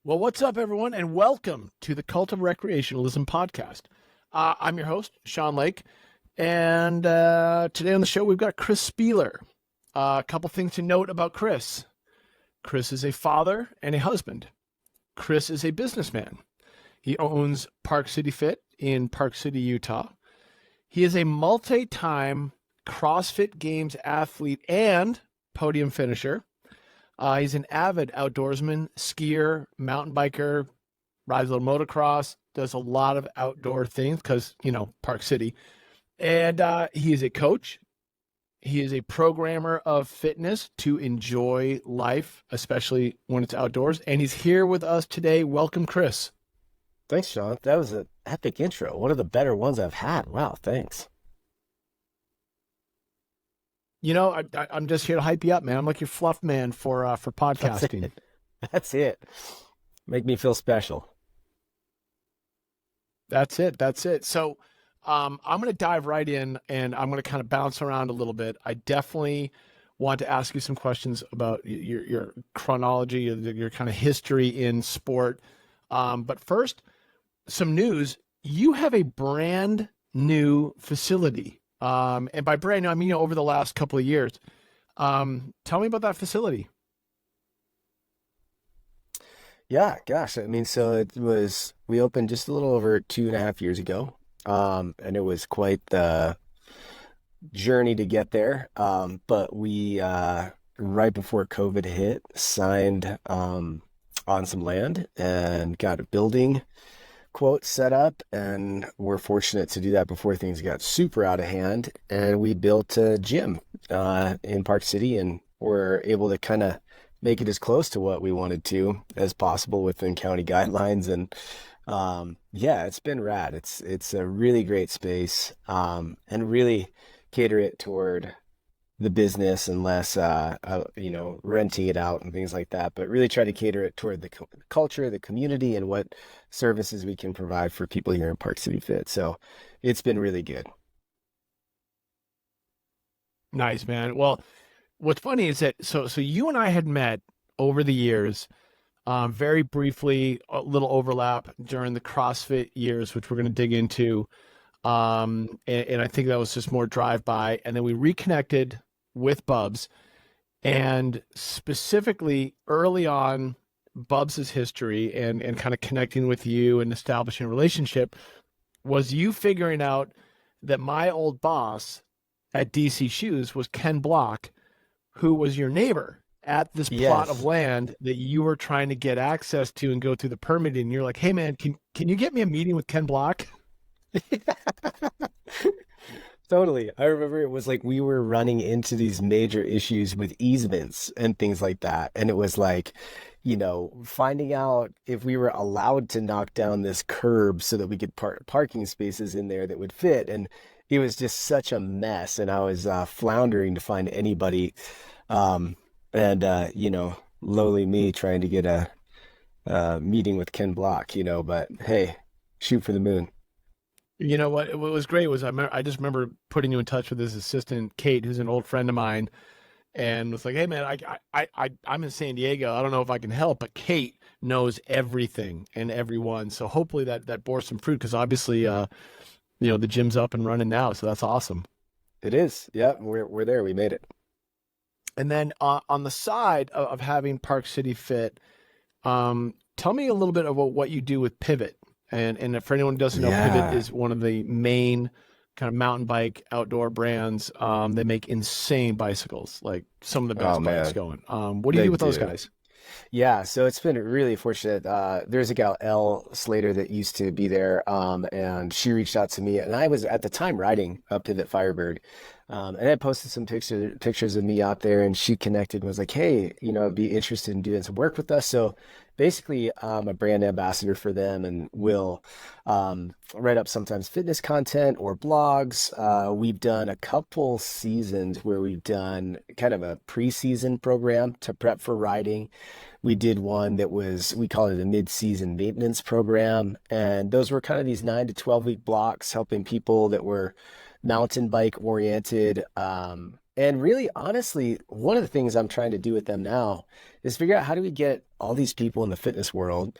Well, what's up, everyone, and welcome to the Cult of Recreationalism podcast. I'm your host, Sean Lake, and today on the show we've got Chris Spealler. A couple things to note about Chris. Chris is a father and a husband. Chris is a businessman. He owns Park City Fit in Park City, Utah. He is a multi-time CrossFit Games athlete and podium finisher. He's an avid outdoorsman, skier, mountain biker, rides a little motocross, does a lot of outdoor things because, Park City. And he is a coach. He is a programmer of fitness to enjoy life, especially when it's outdoors. And he's here with us today. Welcome, Chris. Thanks, Sean. That was an epic intro. One of the better ones I've had. Wow, thanks. I'm just here to hype you up, man. I'm like your fluff man for That's podcasting. it. That's it. Make me feel special. That's it. That's it. So I'm going to dive right in and I'm going to kind of bounce around a little bit. I definitely want to ask you some questions about your chronology, your kind of history in sport. But first, some news. You have a brand new facility. And by brand new, I mean, over the last couple of years. Tell me about that facility. Yeah, gosh. We opened just a little over 2.5 years ago. And it was quite the journey to get there. But we, right before COVID hit, signed, on some land and got a building quote set up, and we're fortunate to do that before things got super out of hand. And we built a gym in Park City, and we're able to kind of make it as close to what we wanted to as possible within county guidelines. And yeah, it's been rad. It's a really great space, and really cater it toward the business and less, renting it out and things like that, but really try to cater it toward the culture, the community, and what services we can provide for people here in Park City Fit. So it's been really good. Nice, man. Well, what's funny is that so you and I had met over the years, very briefly, a little overlap during the CrossFit years, which we're going to dig into. And I think that was just more drive by, and then we reconnected with Bubs, and specifically early on Bubs's history and kind of connecting with you and establishing a relationship was you figuring out that my old boss at DC Shoes was Ken Block, who was your neighbor at this plot of Yes. land that you were trying to get access to and go through the permitting. And you're like, hey man, can you get me a meeting with Ken Block? Totally. I remember it was like we were running into these major issues with easements and things like that. And it was like, finding out if we were allowed to knock down this curb so that we could park parking spaces in there that would fit. And it was just such a mess. And I was floundering to find anybody. And lowly me trying to get a meeting with Ken Block, but hey, shoot for the moon. You know what was great was I just remember putting you in touch with his assistant, Kate, who's an old friend of mine, and was like, hey man, I'm in San Diego. I don't know if I can help, but Kate knows everything and everyone. So hopefully that bore some fruit because obviously, the gym's up and running now. So that's awesome. It is. Yeah, we're there. We made it. And then on the side of having Park City Fit, tell me a little bit about what you do with Pivot. And for anyone who doesn't know, Pivot Yeah. is one of the main kind of mountain bike outdoor brands. They make insane bicycles, like some of the Oh best bikes man, going. What do you they do with those do. guys? Yeah, so it's been really fortunate. There's a gal, Elle Slater, that used to be there, and she reached out to me, and I was at the time riding a Pivot Firebird, and I posted some pictures of me out there, and she connected and was like, "Hey, I'd be interested in doing some work with us." So basically, I'm a brand ambassador for them, and will write up sometimes fitness content or blogs. We've done a couple seasons where we've done kind of a preseason program to prep for riding. We did one that was, we call it a mid-season maintenance program. And those were kind of these 9 to 12 week blocks helping people that were mountain bike oriented, And really, honestly, one of the things I'm trying to do with them now is figure out how do we get all these people in the fitness world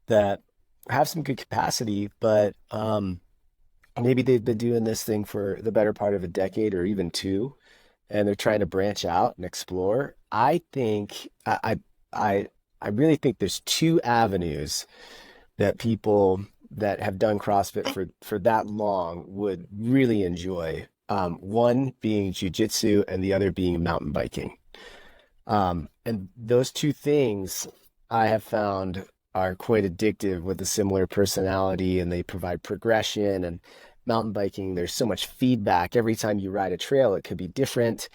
that have some good capacity, but maybe they've been doing this thing for the better part of a decade or even two, and they're trying to branch out and explore. I think I really think there's two avenues that people that have done CrossFit for that long would really enjoy. One being jujitsu and the other being mountain biking. And those two things I have found are quite addictive with a similar personality, and they provide progression. And mountain biking, there's so much feedback. Every time you ride a trail, it could be different.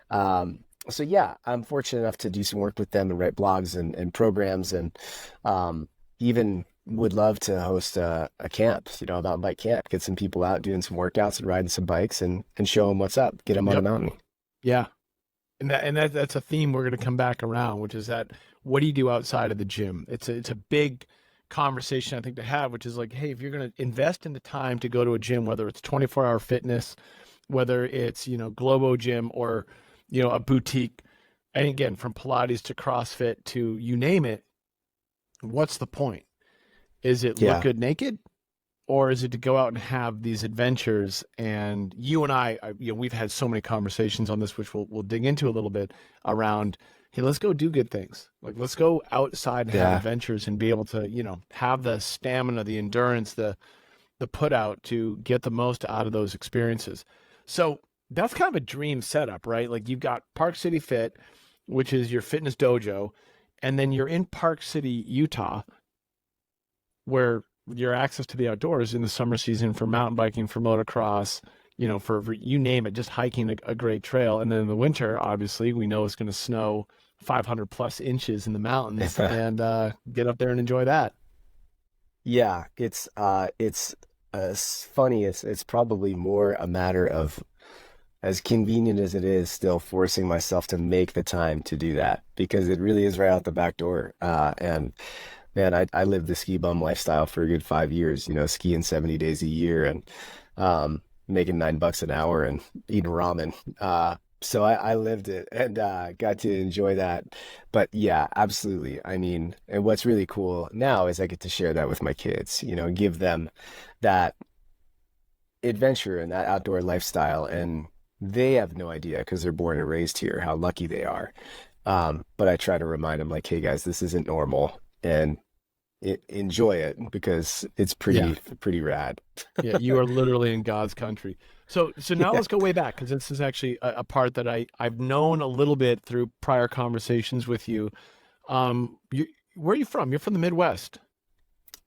So yeah, I'm fortunate enough to do some work with them and write blogs and programs, and even would love to host a camp, a mountain bike camp, get some people out doing some workouts and riding some bikes and show them what's up, get them on a mountain. Yeah. That's a theme we're going to come back around, which is that what do you do outside of the gym? It's a big conversation I think to have, which is like, hey, if you're going to invest in the time to go to a gym, whether it's 24-hour fitness, whether it's, Globo Gym or, a boutique, and again, from Pilates to CrossFit to you name it, what's the point? Is it look good naked? Or is it to go out and have these adventures? And you and I, we've had so many conversations on this, which we'll dig into a little bit around, hey, let's go do good things. Like, let's go outside and have adventures and be able to, have the stamina, the endurance, the put out to get the most out of those experiences. So that's kind of a dream setup, right? Like, you've got Park City Fit, which is your fitness dojo, and then you're in Park City, Utah, where your access to the outdoors in the summer season for mountain biking, for motocross, for you name it, just hiking a great trail. And then in the winter, obviously, we know it's going to snow 500 plus inches in the mountains and get up there and enjoy that. Yeah, it's funny. It's probably more a matter of, as convenient as it is, still forcing myself to make the time to do that, because it really is right out the back door. And man, I lived the ski bum lifestyle for a good 5 years, skiing 70 days a year and making $9 an hour and eating ramen. So I lived it and got to enjoy that. But yeah, absolutely. I mean, and what's really cool now is I get to share that with my kids, give them that adventure and that outdoor lifestyle. And they have no idea, because they're born and raised here, how lucky they are. But I try to remind them, like, hey guys, this isn't normal. And enjoy it, because it's pretty rad. Yeah, you are literally in God's country. So now let's go way back, because this is actually a part that I've known a little bit through prior conversations with you. Where are you from? You're from the Midwest.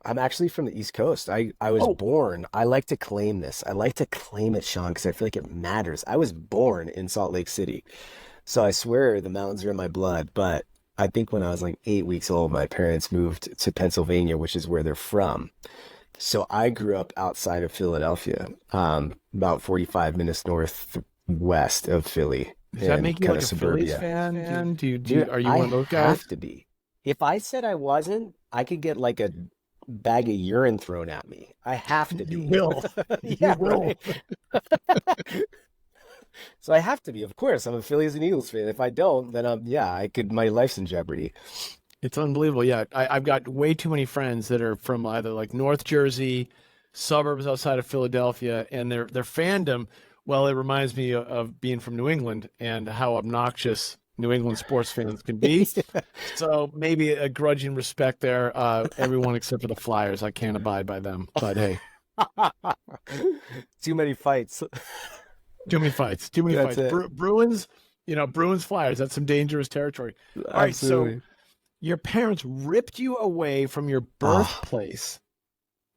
I'm actually from the East Coast. I was born. I like to claim this. I like to claim it, Sean, because I feel like it matters. I was born in Salt Lake City. So I swear the mountains are in my blood, but I think when I was like 8 weeks old, my parents moved to Pennsylvania, which is where they're from. So I grew up outside of Philadelphia, about 45 minutes northwest of Philly. Does that make you like a suburbia. Phillies fan? Dude, Are you one of those guys? I have to be. If I said I wasn't, I could get like a bag of urine thrown at me. I have to be. You will. Yeah, You will. right. So I have to be, of course. I'm a Phillies and Eagles fan. If I don't, then my life's in jeopardy. It's unbelievable. Yeah, I've got way too many friends that are from either like North Jersey, suburbs outside of Philadelphia, and their fandom, well, it reminds me of being from New England and how obnoxious New England sports fans can be. So maybe a grudging respect there. Everyone except for the Flyers, I can't abide by them. But hey, Too many fights. too many fights. Too many That's fights. it. Bruins, Bruins Flyers. That's some dangerous territory. All right, so Absolutely. your parents ripped you away from your birthplace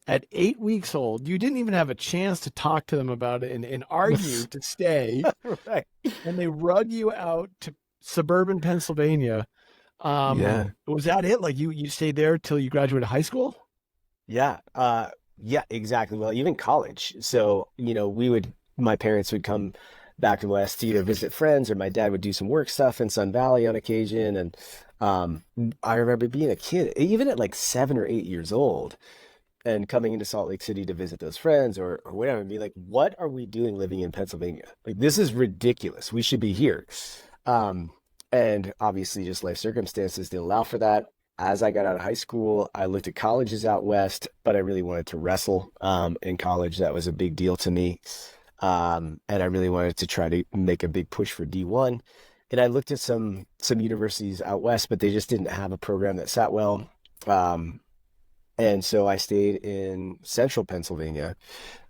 at 8 weeks old. You didn't even have a chance to talk to them about it and argue to stay. Right. And they rug you out to suburban Pennsylvania. Yeah. Was that it? Like you stayed there till you graduated high school? Yeah. Yeah, exactly. Well, even college. So, my parents would come back west to either visit friends, or my dad would do some work stuff in Sun Valley on occasion. And I remember being a kid, even at like 7 or 8 years old, and coming into Salt Lake City to visit those friends or whatever, and be like, what are we doing living in Pennsylvania? Like, this is ridiculous. We should be here. Um, and obviously, just life circumstances didn't allow for that. As I got out of high school, I looked at colleges out west, but I really wanted to wrestle in college. That was a big deal to me. And I really wanted to try to make a big push for D1. And I looked at some universities out west, but they just didn't have a program that sat well. Um, and so I stayed in central Pennsylvania.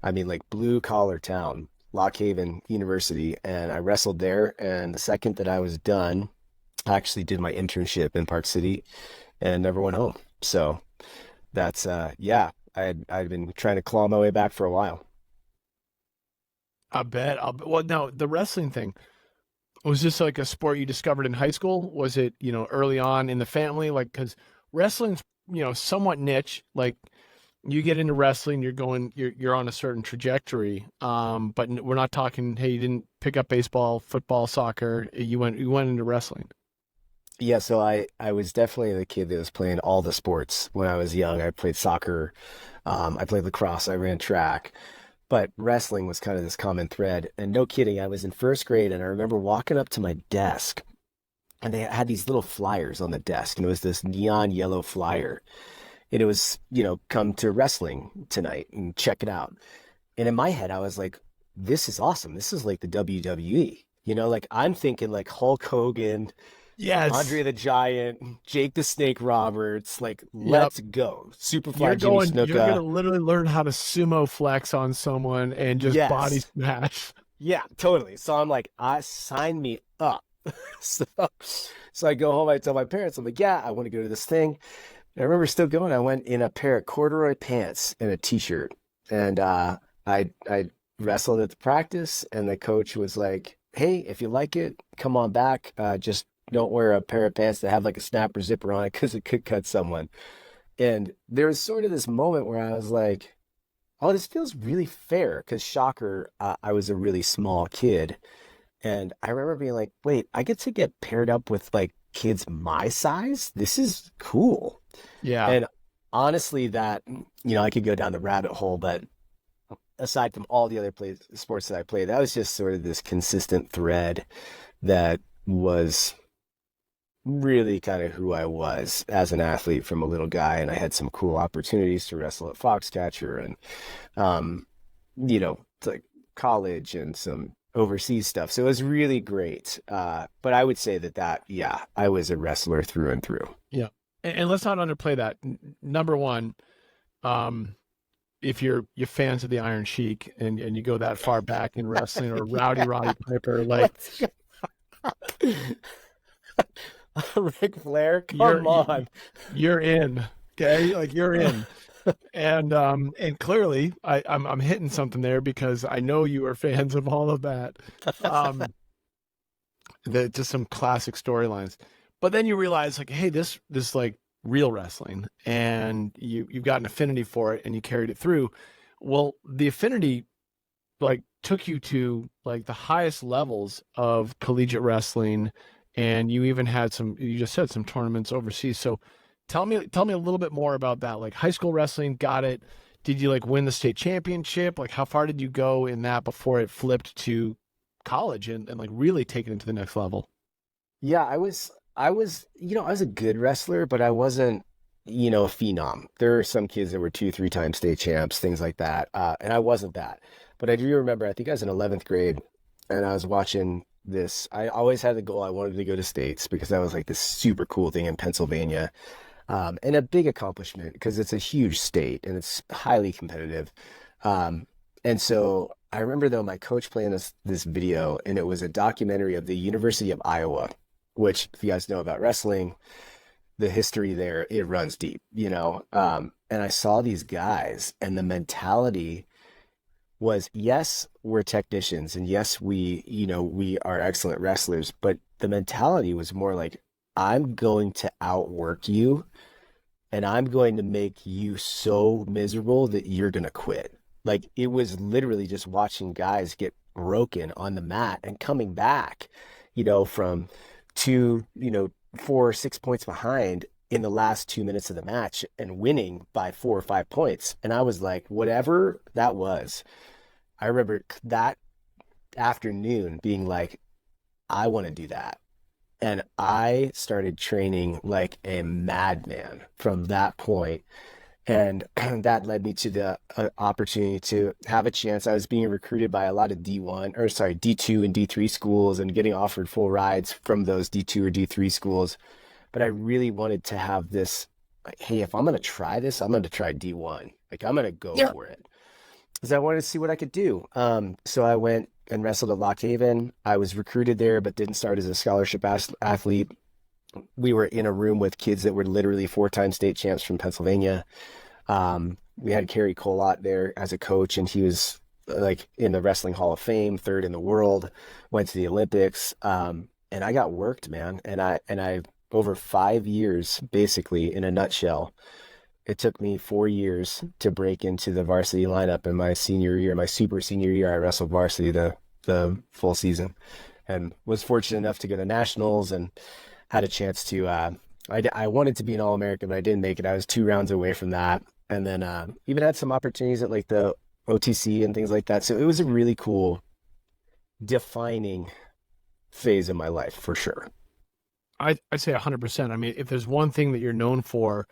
I mean, like blue collar town, Lock Haven University, and I wrestled there. And the second that I was done, I actually did my internship in Park City and never went home. So that's yeah, I'd been trying to claw my way back for a while. I bet. Well, no, the wrestling thing, was this like a sport you discovered in high school? Was it, early on in the family? Like, because wrestling's, somewhat niche. Like, you get into wrestling, you're on a certain trajectory. But we're not talking, hey, you didn't pick up baseball, football, soccer. You went into wrestling. Yeah, so I was definitely the kid that was playing all the sports when I was young. I played soccer, I played lacrosse, I ran track, but wrestling was kind of this common thread. And no kidding, I was in first grade and I remember walking up to my desk and they had these little flyers on the desk and it was this neon yellow flyer. And it was, come to wrestling tonight and check it out. And in my head, I was like, this is awesome. This is like the WWE. Like I'm thinking like Hulk Hogan, Yes. Andre the Giant, Jake the Snake Roberts, like Yep. let's go. You're Superfly Jimmy going, you're going to Snuka. literally learn how to sumo flex on someone and just body Yes. smash. Yeah, totally. So I'm like, I sign me up. So, so I go home, I tell my parents, I'm like, yeah, I want to go to this thing. And I remember still going. I went in a pair of corduroy pants and a t-shirt. And I wrestled at the practice and the coach was like, hey, if you like it, come on back. Just don't wear a pair of pants that have like a snapper zipper on it because it could cut someone. And there was sort of this moment where I was like, oh, this feels really fair because shocker, I was a really small kid. And I remember being like, wait, I get to get paired up with like kids my size? This is cool. Yeah. And honestly, that, I could go down the rabbit hole, but aside from all the other sports that I played, that was just sort of this consistent thread that was really kind of who I was as an athlete from a little guy. And I had some cool opportunities to wrestle at Foxcatcher and, um, it's like college and some overseas stuff. So it was really great. But I would say yeah, I was a wrestler through and through. Yeah. And let's not underplay that. Number one, um, if you're fans of the Iron Sheik and you go that far back in wrestling or Rowdy Roddy Piper, like Let's go. Ric Flair, you're come on. you're in. Okay, like you're in. And clearly I'm hitting something there because I know you are fans of all of that. Um, just some classic storylines. But then you realize like, hey, this like real wrestling, and you've got an affinity for it, and you carried it through. Well, the affinity like took you to like the highest levels of collegiate wrestling, and you even had you just said some tournaments overseas. So tell me a little bit more about that. Like high school wrestling, got it. Did you like win the state championship? Like how far did you go in that before it flipped to college and like really taking it to the next level? Yeah, I was a good wrestler, but I wasn't, a phenom. There are some kids that were 3 times state champs, things like that. And I wasn't that. But I do remember, I think I was in 11th grade and I was watching this. I always had the goal. I wanted to go to states because that was like this super cool thing in Pennsylvania. And a big accomplishment because it's a huge state and it's highly competitive. And so I remember though my coach playing this video and it was a documentary of the University of Iowa, which if you guys know about wrestling, the history there, it runs deep, and I saw these guys and the mentality was, yes, we're technicians and yes, we are excellent wrestlers, but the mentality was more like, I'm going to outwork you and I'm going to make you so miserable that you're going to quit. Like it was literally just watching guys get broken on the mat and coming back, from 4 or 6 points behind in the last 2 minutes of the match and winning by 4 or 5 points. And I was like, whatever that was, I remember that afternoon being like, I want to do that. And I started training like a madman from that point. And that led me to the opportunity to have a chance. I was being recruited by a lot of D2 and D3 schools and getting offered full rides from those D2 or D3 schools. But I really wanted to have this, like, hey, if I'm going to try this, I'm going to try D1. Like, I'm going to go for it. Because I wanted to see what I could do. So I went and wrestled at Lock Haven. I was recruited there, but didn't start as a scholarship athlete. We were in a room with kids that were literally 4-time state champs from Pennsylvania. We had Kerry Colott there as a coach, and he was like in the Wrestling Hall of Fame, third in the world, went to the Olympics. And I got worked, man. And I over 5 years, basically, in a nutshell, it took me 4 years to break into the varsity lineup. In my senior year, my super senior year, I wrestled varsity the full season, and was fortunate enough to go to nationals and had a chance to. I wanted to be an All-American, but I didn't make it. I was 2 rounds away from that, and then even had some opportunities at like the OTC and things like that. So it was a really cool, defining phase of my life for sure. I'd say 100%. I mean, if there's one thing that you're known for,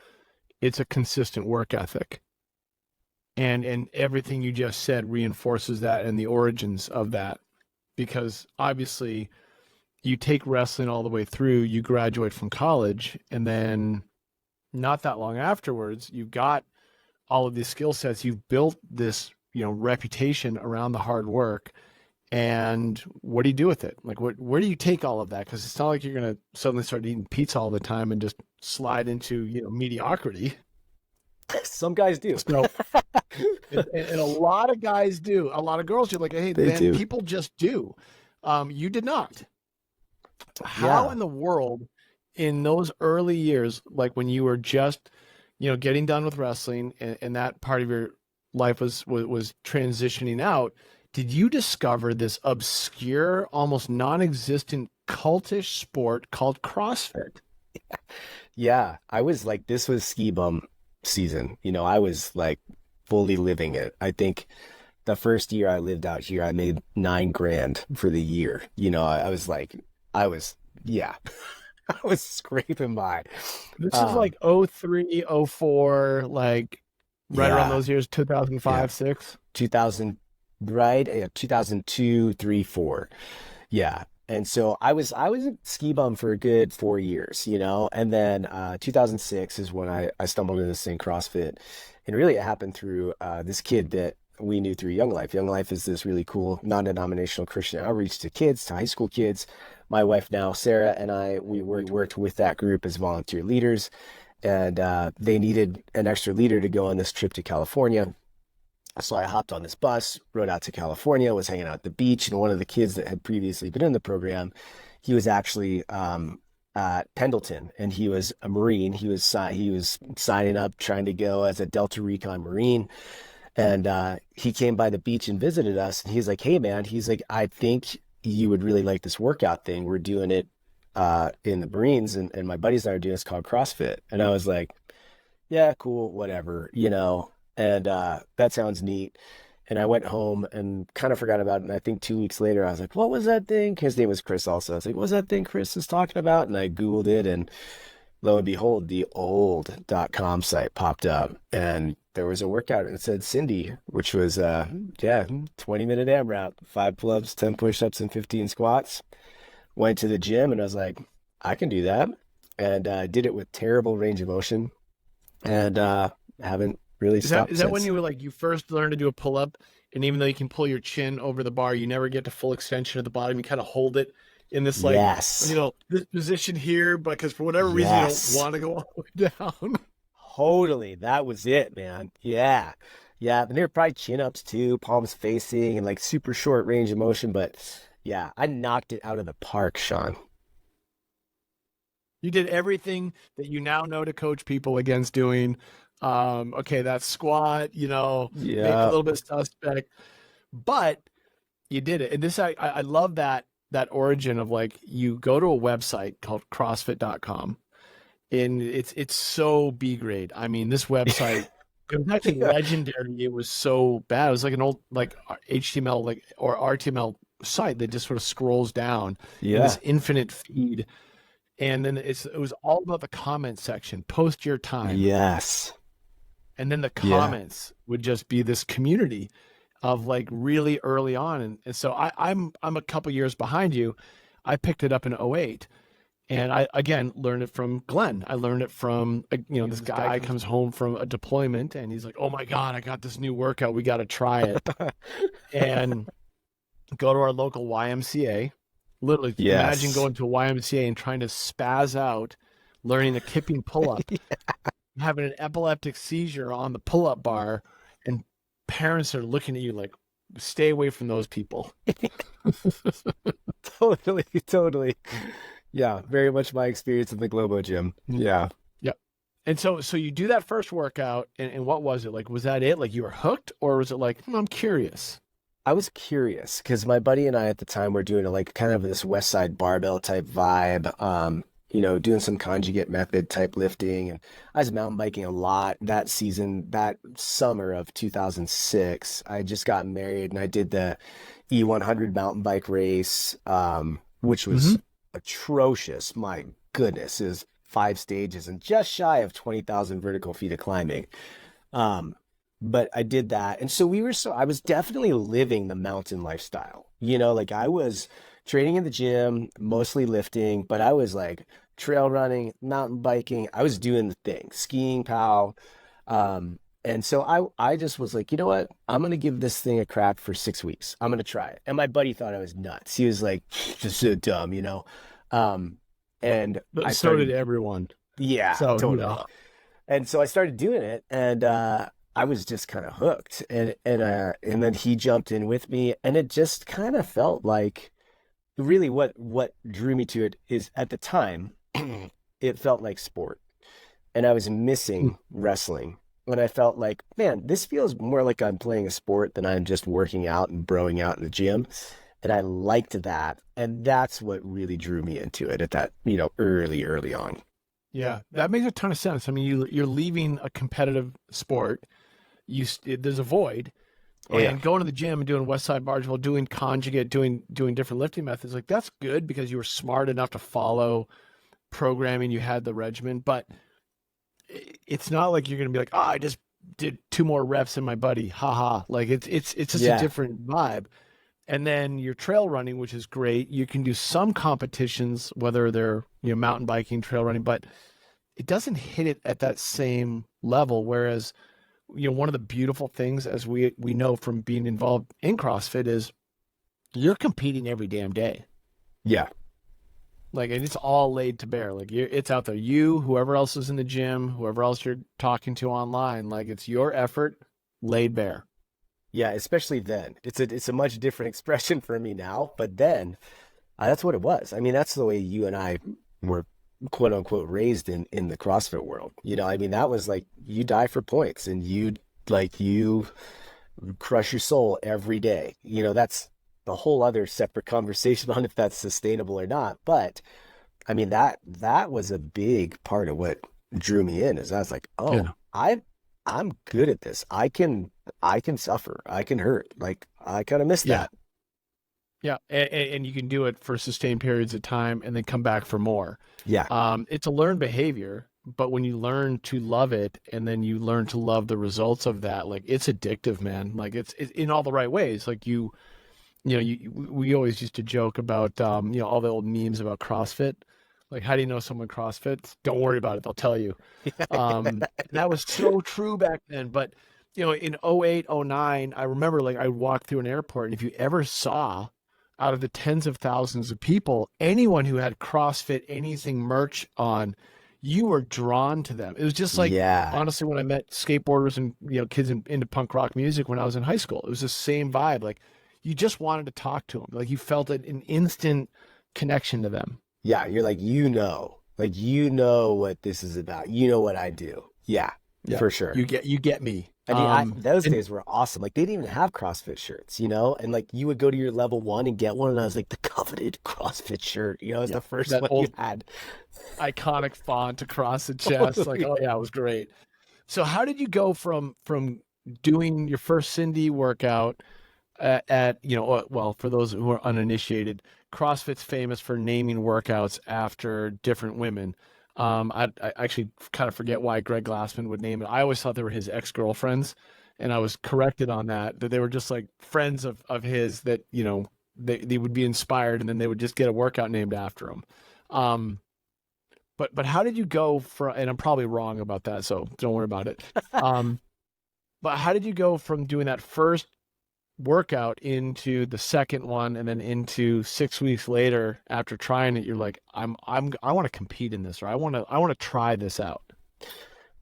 it's a consistent work ethic. And everything you just said reinforces that and the origins of that. Because obviously you take wrestling all the way through, you graduate from college, and then not that long afterwards, you've got all of these skill sets. You've built this, reputation around the hard work. And what do you do with it? Like, where do you take all of that? Because it's not like you're going to suddenly start eating pizza all the time and just slide into, mediocrity. Some guys do. So, and a lot of guys do. A lot of girls do. Like, hey, man, people just do. You did not. How in the world, in those early years, like when you were just, getting done with wrestling, and that part of your life was transitioning out, did you discover this obscure, almost non-existent cultish sport called CrossFit? Yeah, I was like, this was ski bum season. I was like fully living it. I think the first year I lived out here, I made $9,000 for the year. I was scraping by. This is like 03, 04, like right around those years, 2005, 6? 2000. Right, 2002, 3, 4, yeah. And so I was a ski bum for a good 4 years, and then 2006 is when I stumbled into this thing, CrossFit, and really it happened through this kid that we knew through Young Life. Young Life is this really cool non-denominational Christian outreach to kids, to high school kids. My wife now, Sarah, and we worked with that group as volunteer leaders, and they needed an extra leader to go on this trip to California. So I hopped on this bus, rode out to California, was hanging out at the beach, and one of the kids that had previously been in the program, he was actually at Pendleton, and he was a Marine. He was signing up, trying to go as a Delta Recon Marine, and he came by the beach and visited us, and he's like, hey, man, he's like, I think you would really like this workout thing. We're doing it in the Marines, and my buddies and I are doing this called CrossFit. And I was like, yeah, cool, whatever, and that sounds neat. And I went home and kind of forgot about it. And I think 2 weeks later, I was like, what was that thing? His name was Chris also. I was like, what was that thing Chris is talking about? And I Googled it, and lo and behold, the old.com site popped up. And there was a workout, and it said Cindy, which was, 20-minute AMRAP, 5 pull-ups, 10 push-ups, and 15 squats. Went to the gym, and I was like, I can do that. And I did it with terrible range of motion, and haven't really stopped. Is that when you were like, you first learned to do a pull-up, and even though you can pull your chin over the bar, you never get to full extension at the bottom? You kind of hold it in this this position here, because for whatever reason you don't want to go all the way down. Totally. That was it, man. Yeah. And there were probably chin-ups too, palms facing, and like super short range of motion. But yeah, I knocked it out of the park, Sean. You did everything that you now know to coach people against doing. Okay, that squat, make a little bit suspect, but you did it. And this, I love that origin of like, you go to a website called CrossFit.com, and it's so B grade. I mean, this website, it was actually Yeah. legendary. It was so bad. It was like an old like HTML like or RTML site that just sort of scrolls down in this Yeah. infinite feed, and then it was all about the comment section. Post your time, Yes. and then the Yeah. comments would just be this community of like really early on, and so I'm a couple years behind you. I picked it up in '08. And I, again, learned it from Glenn. I learned it from, this guy comes home from a deployment and he's like, oh my God, I got this new workout. We got to try it. And go to our local YMCA. Literally, imagine Yes. going to a YMCA and trying to spaz out, learning a kipping pull up, having an epileptic seizure on the pull up bar, and parents are looking at you like, stay away from those people. Totally, totally. Yeah, very much my experience in the Globo gym. Yeah. Yep. And so you do that first workout, and what was it? Like, was that it? Like you were hooked, or was it like, I'm curious? I was curious because my buddy and I at the time were doing like kind of this West Side barbell type vibe, doing some conjugate method type lifting. And I was mountain biking a lot that season, that summer of 2006. I just got married and I did the E100 mountain bike race, which was Hmm. atrocious. My goodness, it was 5 stages and just shy of 20,000 vertical feet of climbing. Um, but I did that. And I was definitely living the mountain lifestyle. Like I was training in the gym, mostly lifting, but I was like trail running, mountain biking. I was doing the thing, skiing, pow. And so I just was like, you know what? I'm going to give this thing a crack for 6 weeks. I'm going to try it. And my buddy thought I was nuts. He was like, just so dumb. Um, and But I so did started, everyone. yeah, So, totally. And so I started doing it, and I was just kind of hooked. And then he jumped in with me, and it just kind of felt like really what drew me to it is at the time it felt like sport, and I was mm, missing wrestling. When I felt like, man, this feels more like I'm playing a sport than I'm just working out and broing out in the gym. And I liked that. And that's what really drew me into it at that, early on. yeah, that makes a ton of sense. I mean, you're leaving a competitive sport. There's a void, Oh yeah. and going to the gym and doing West Side Barbell, doing conjugate, doing different lifting methods. Like that's good because you were smart enough to follow programming. You had the regimen, but it's not like you're going to be like, oh, I just did two more reps than my buddy. Haha. Like it's just a Yeah. different vibe. And then your trail running, which is great. You can do some competitions, whether they're, mountain biking, trail running, but it doesn't hit it at that same level. Whereas, one of the beautiful things as we know from being involved in CrossFit is you're competing every damn day. Yeah. Like, and it's all laid to bear. Like, it's out there. You, whoever else is in the gym, whoever else you're talking to online, like it's your effort laid bare. Yeah. Especially then. It's a much different expression for me now, but then that's what it was. I mean, that's the way you and I were quote unquote raised in the CrossFit world. I mean, that was like you die for points and you crush your soul every day. That's the whole other separate conversation on if that's sustainable or not. But I mean, that was a big part of what drew me in is I was like, oh, Yeah. I'm good at this. I can suffer. I can hurt. Like I kind of miss Yeah. that. Yeah. And you can do it for sustained periods of time and then come back for more. Yeah. It's a learned behavior, but when you learn to love it and then you learn to love the results of that, like it's addictive, man. Like it's in all the right ways. Like we always used to joke about, all the old memes about CrossFit. Like, how do you know someone CrossFits? Don't worry about it. They'll tell you. That was so true back then. But, in '08, '09, I remember like I walked through an airport and if you ever saw out of the tens of thousands of people, anyone who had CrossFit, anything merch on, you were drawn to them. It was just like, Yeah. honestly, when I met skateboarders and, kids into punk rock music when I was in high school, it was the same vibe. Like you just wanted to talk to them. Like you felt an instant connection to them. Yeah, you're like what this is about. You know what I do. Yeah, Yeah. for sure. You get me. I mean, those And days were awesome. Like they didn't even have CrossFit shirts, you know? And like you would go to your level one and get one, and I was like the coveted CrossFit shirt, you know, it's yeah, the first that one you old had. iconic font across the chest, like, Totally. oh yeah, it was great. So how did you go from doing your first Cindy workout at well, for those who are uninitiated, CrossFit's famous for naming workouts after different women. I actually kind of forget why Greg Glassman would name it. I always thought they were his ex-girlfriends, and I was corrected on that they were just like friends of his that, they would be inspired and then they would just get a workout named after them. Um, but how did you go from, and I'm probably wrong about that, so don't worry about it. Um, but how did you go from doing that first workout into the second one and then into 6 weeks later after trying it, you're like, I want to compete in this, or I want to try this out.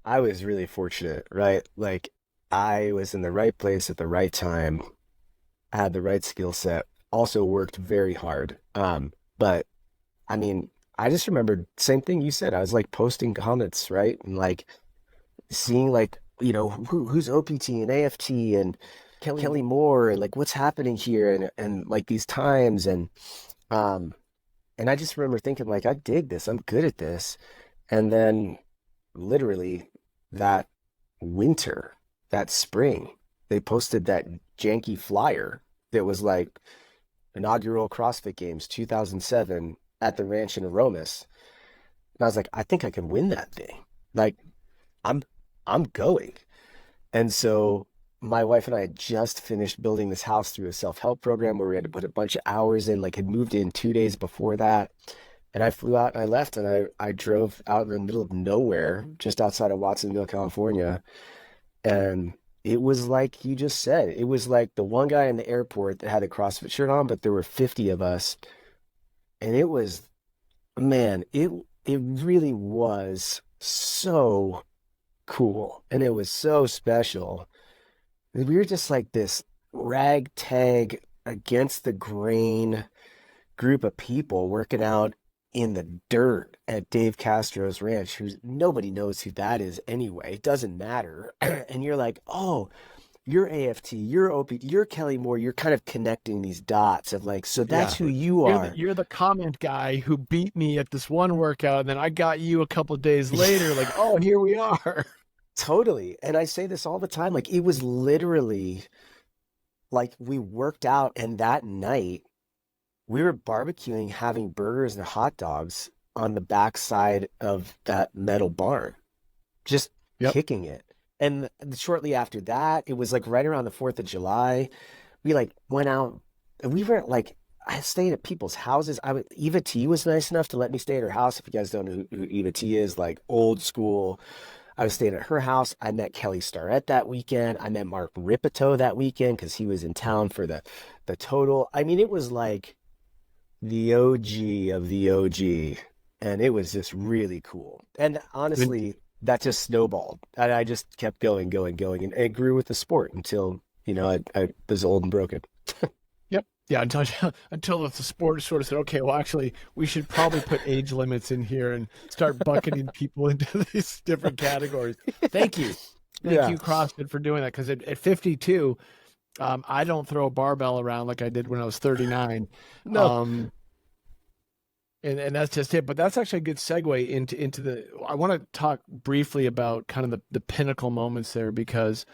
I was really fortunate, right? Like I was in the right place at the right time, I had the right skill set, also worked very hard. But I mean, I just remembered same thing you said. I was like posting comments, right? And like seeing like, who's OPT and AFT and Kelly Moore and like what's happening here and like these times um and I just remember thinking like I dig this. I'm good at this. And then literally that winter, that spring, they posted that janky flyer that was like inaugural CrossFit Games 2007 at the ranch in Aromas. And I was like, I think I can win that thing. Like I'm I'm going. And so my wife and I had just finished building this house through a self-help program where we had to put a bunch of hours in, like had moved in 2 days before that. And I flew out and I left and I drove out in the middle of nowhere, just outside of Watsonville, California. And it was like you just said, it was like the one guy in the airport that had a CrossFit shirt on, but there were 50 of us. And it was, man, it really was so cool. And it was so special. We were just like this ragtag against the grain group of people working out in the dirt at Dave Castro's ranch, who's nobody knows who that is anyway. It doesn't matter. And you're like, oh, you're AFT, you're OP, you're Kelly Moore. You're kind of connecting these dots of like, so that's Yeah. who you You're the, are. you're the comment guy who beat me at this one workout, and then I got you a couple of days later, like, oh, here we are. Totally. And I say this all the time. Like it was literally like we worked out and that night we were barbecuing, having burgers and hot dogs on the backside of that metal barn, just Yep. kicking it. And shortly after that, it was like right around the 4th of July, we like went out and we were like, I stayed at people's houses. Eva T was nice enough to let me stay at her house. If you guys don't know who Eva T is, like old school. I was staying at her house. I met Kelly Starrett that weekend. I met Mark Ripito that weekend because he was in town for the total. I mean, it was like the OG of the OG, and it was just really cool. And And- honestly, that just snowballed. And I just kept going, going, going, and it grew with the sport until, I was old and broken. Yep. Yeah. Until the sport sort of said, okay, well, actually, we should probably put age limits in here and start bucketing people into these different categories. Thank you. Thank Yeah. you, CrossFit, for doing that. Because at 52, I don't throw a barbell around like I did when I was 39. No. Um, and that's just it. But that's actually a good segue into the. I want to talk briefly about kind of the pinnacle moments there, because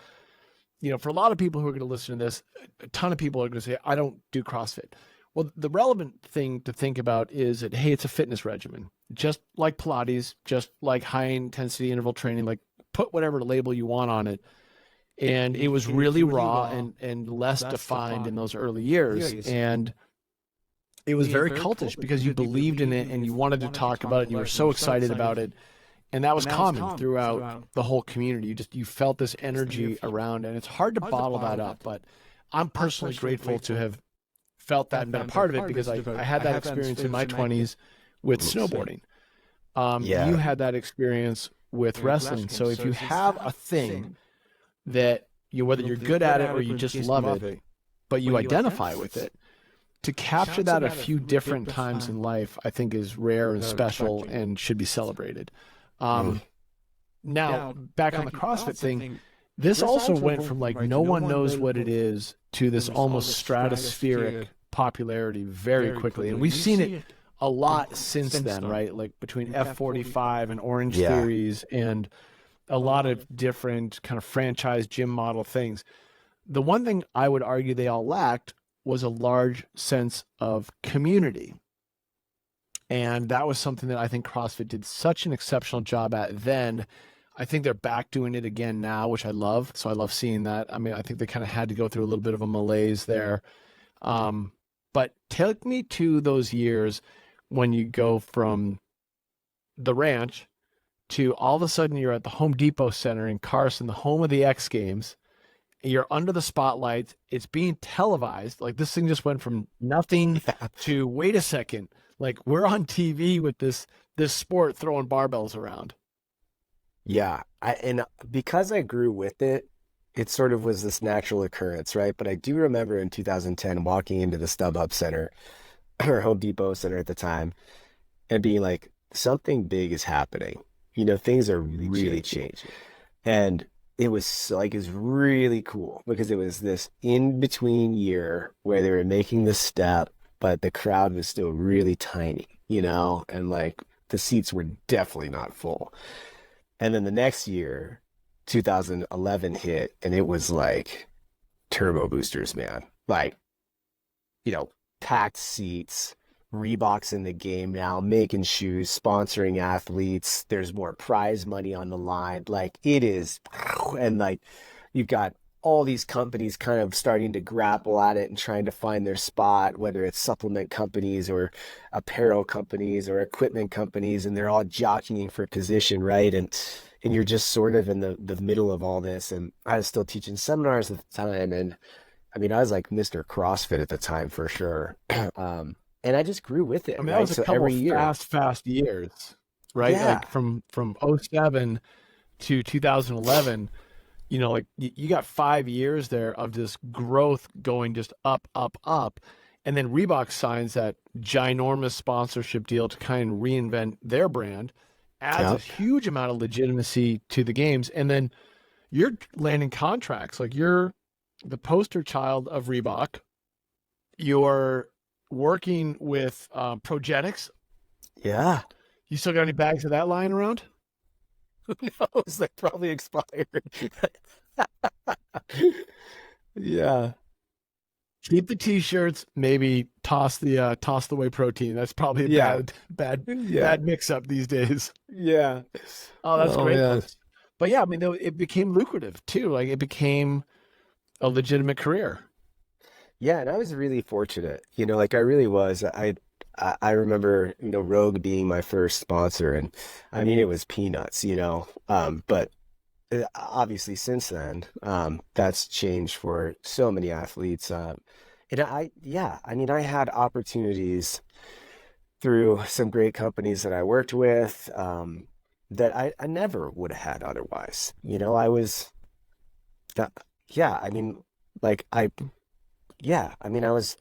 for a lot of people who are going to listen to this, a ton of people are going to say, I don't do CrossFit. Well, the relevant thing to think about is that, hey, it's a fitness regimen, just like Pilates, just like high intensity interval training, like put whatever label you want on it. And it was really raw and less defined in those early years. And it was very cultish because you believed in it and you wanted to talk about it. And you were so excited about it. And that was common throughout the whole community. You felt this energy around, and it's hard to bottle that up. But I'm personally grateful to have felt that and been a part of it, because I had that experience in my 20s with snowboarding. Yeah. You had that experience with wrestling. So if you have a thing that whether you're good at it or you just love it, but you identify with it, to capture that a few different times in life, I think is rare and special and should be celebrated. Mm. Now, back on the CrossFit thing, This also went from like no one knows what it is to this almost stratospheric popularity very quickly. And we've seen it a lot since then, right? Like between F45 and Orange Yeah. Theories and a lot of different kind of franchise gym model things. The one thing I would argue they all lacked was a large sense of community. And that was something that I think CrossFit did such an exceptional job at then. I think they're back doing it again now, which I love. So I love seeing that. I mean, I think they kind of had to go through a little bit of a malaise there. But take me to those years when you go from the ranch to all of a sudden you're at the Home Depot Center in Carson, the home of the X Games. You're under the spotlight. It's being televised. Like this thing just went from nothing to wait a second. Like we're on TV with this sport throwing barbells around. Yeah. And because I grew with it, it sort of was this natural occurrence, right? But I do remember in 2010 walking into the StubHub Center or Home Depot Center at the time and being like, something big is happening. You know, things are really changing. And it was like, it was really cool because it was this in between year where they were making the step, but the crowd was still really tiny, you know, and like the seats were definitely not full. And then the next year, 2011 hit, and it was like turbo boosters, man. Like, you know, packed seats, Reebok's in the game now, making shoes, sponsoring athletes. There's more prize money on the line. Like it is, and like you've got all these companies kind of starting to grapple at it and trying to find their spot, whether it's supplement companies or apparel companies or equipment companies, and they're all jockeying for position, right? And you're just sort of in the middle of all this. And I was still teaching seminars at the time, and I mean, I was like Mr. CrossFit at the time for sure. And I just grew with it. I mean, right? that was a So couple every year, fast years, right? yeah, Like from '07 to 2011, you know, like you got 5 years there of this growth going just up, up, up. And then Reebok signs that ginormous sponsorship deal to kind of reinvent their brand, adds a yep, huge amount of legitimacy to the games. And then you're landing contracts. Like you're the poster child of Reebok. You're working with Progenics. yeah. You still got any bags of that lying around? Who knows? They probably expired. Yeah, Keep the t-shirts, maybe toss the whey protein. That's probably a yeah, yeah, bad mix up these days. yeah. Oh, that's Oh great. man. But yeah, I mean, it became lucrative too. Like it became a legitimate career. Yeah, and I was really fortunate. You know, like I really was. I remember, you know, Rogue being my first sponsor, and I mean it was peanuts, you know. But obviously since then, that's changed for so many athletes. And yeah, I mean, I had opportunities through some great companies that I worked with, that I never would have had otherwise. You know, I was, uh, yeah, I mean, like yeah, I mean, I was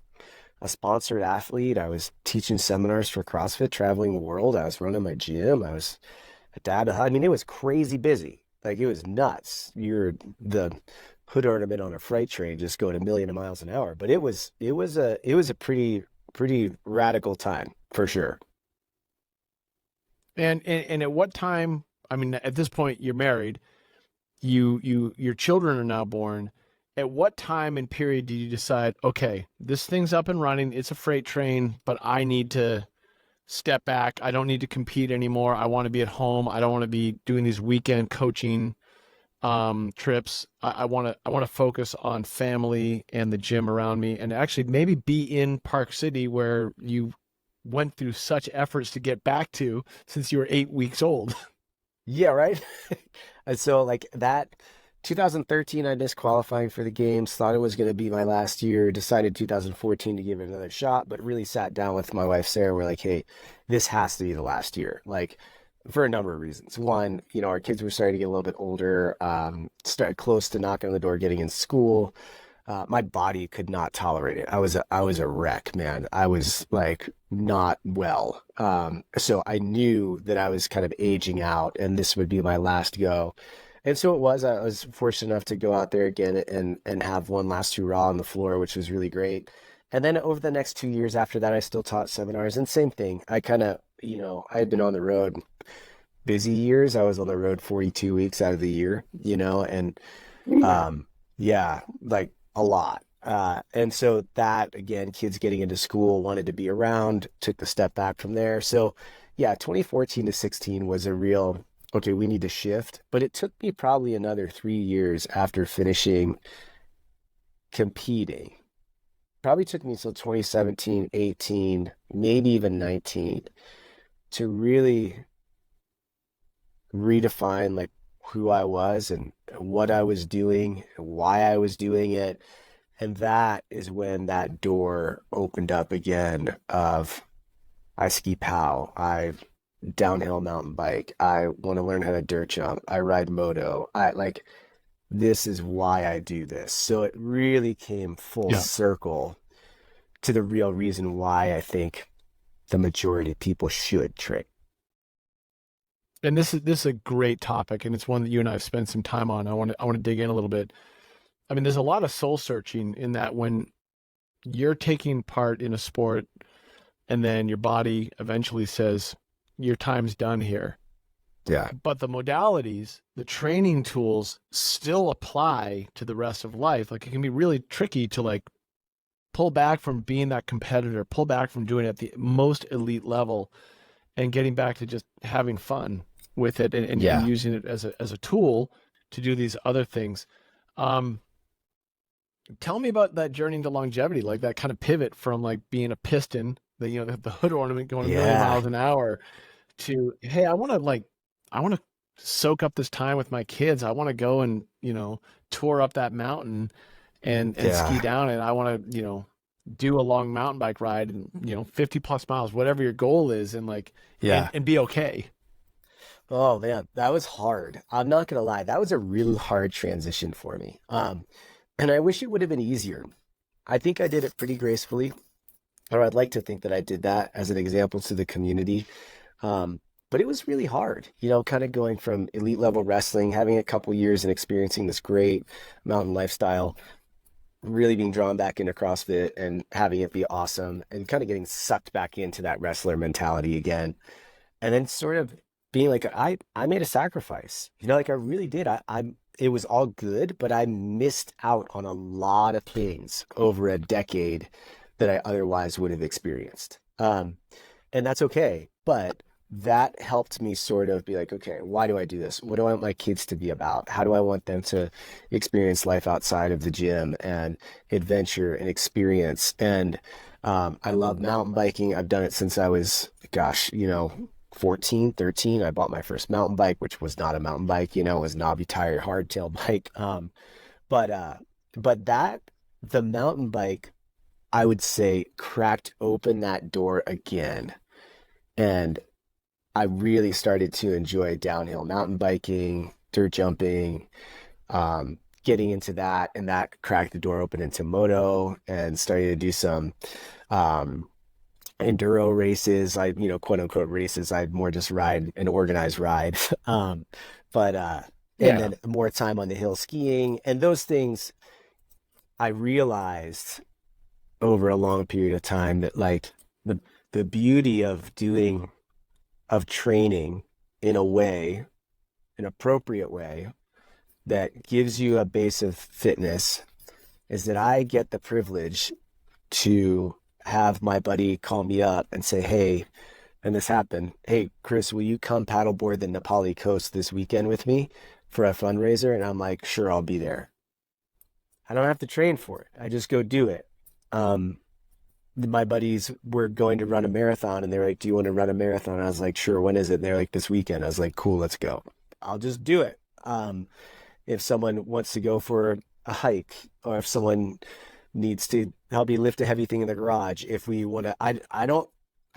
a sponsored athlete. I was teaching seminars for CrossFit, traveling the world. I was running my gym. I was a dad. I mean, it was crazy busy. Like it was nuts. You're the hood ornament on a freight train just going a million miles an hour. But it was a pretty radical time for sure. And at what time? I mean, at this point, you're married. Your children are now born. At what time and period did you decide, okay, this thing's up and running, it's a freight train, but I need to step back. I don't need to compete anymore. I want to be at home. I don't want to be doing these weekend coaching trips. I want to focus on family and the gym around me, and actually maybe be in Park City where you went through such efforts to get back to since you were 8 weeks old. Yeah, right. And so like that 2013, I missed qualifying for the games, thought it was going to be my last year, decided 2014 to give it another shot, but really sat down with my wife, Sarah. We're like, hey, this has to be the last year. Like, for a number of reasons. One, you know, our kids were starting to get a little bit older, started close to knocking on the door, getting in school. My body could not tolerate it. I was a wreck, man. I was like not well. So I knew that I was kind of aging out and this would be my last go. And so it was. I was fortunate enough to go out there again and have one last hurrah on the floor, which was really great. And then over the next 2 years after that, I still taught seminars. And same thing. I kind of, I had been on the road busy years. I was on the road 42 weeks out of the year, and yeah, like a lot. And so that again, kids getting into school, wanted to be around, took the step back from there. So yeah, 2014 to 16 was a real, okay, we need to shift. But it took me probably another 3 years after finishing competing. Probably took me till 2017, 18, maybe even 19 to really redefine like who I was and what I was doing, why I was doing it. And that is when that door opened up again of I ski POW, I downhill mountain bike, I want to learn how to dirt jump, I ride moto. I like this is why I do this. So it really came full Yeah. circle to the real reason why I think the majority of people should train. And this is a great topic, and it's one that you and I have spent some time on. I want to dig in a little bit. I mean, there's a lot of soul searching in that when you're taking part in a sport and then your body eventually says your time's done here. Yeah. But the modalities, the training tools still apply to the rest of life. Like it can be really tricky to like pull back from being that competitor, pull back from doing it at the most elite level and getting back to just having fun with it and Yeah. using it as a tool to do these other things. Um, Tell me about that journey into longevity, like that kind of pivot from like being a piston, the hood ornament going a million Yeah. miles an hour to, hey, I want to soak up this time with my kids. I want to go and, tour up that mountain and ski Yeah. down it. I want to, do a long mountain bike ride and, 50 plus miles, whatever your goal is, and like, Yeah. and be okay. Oh man, that was hard. I'm not gonna lie, that was a really hard transition for me. And I wish it would have been easier. I think I did it pretty gracefully, or I'd like to think that I did that as an example to the community. But it was really hard, kind of going from elite level wrestling, having a couple years and experiencing this great mountain lifestyle, really being drawn back into CrossFit and having it be awesome, and kind of getting sucked back into that wrestler mentality again. And then sort of being like, I made a sacrifice, like I really did. It was all good, but I missed out on a lot of things over a decade that I otherwise would have experienced. And that's okay. But that helped me sort of be like, okay, why do I do this? What do I want my kids to be about? How do I want them to experience life outside of the gym and adventure and experience? And I love mountain biking. I've done it since I was, gosh, 14, 13. I bought my first mountain bike, which was not a mountain bike, it was knobby tire, hardtail bike. But the mountain bike, I would say, cracked open that door again. And I really started to enjoy downhill mountain biking, dirt jumping, getting into that, and that cracked the door open into moto and started to do some enduro races. Quote unquote races. I'd more just ride an organized ride. But and Yeah. then more time on the hill skiing and those things. I realized over a long period of time that like the beauty of training in a way, an appropriate way that gives you a base of fitness is that I get the privilege to have my buddy call me up and say, hey, and this happened. Hey, Chris, will you come paddleboard the Nepali coast this weekend with me for a fundraiser? And I'm like, sure, I'll be there. I don't have to train for it. I just go do it. My buddies were going to run a marathon and they're like, do you want to run a marathon? I was like, sure, when is it? And they're like, this weekend. I was like, cool, let's go. I'll just do it. If someone wants to go for a hike or if someone needs to help me lift a heavy thing in the garage, if we want to, I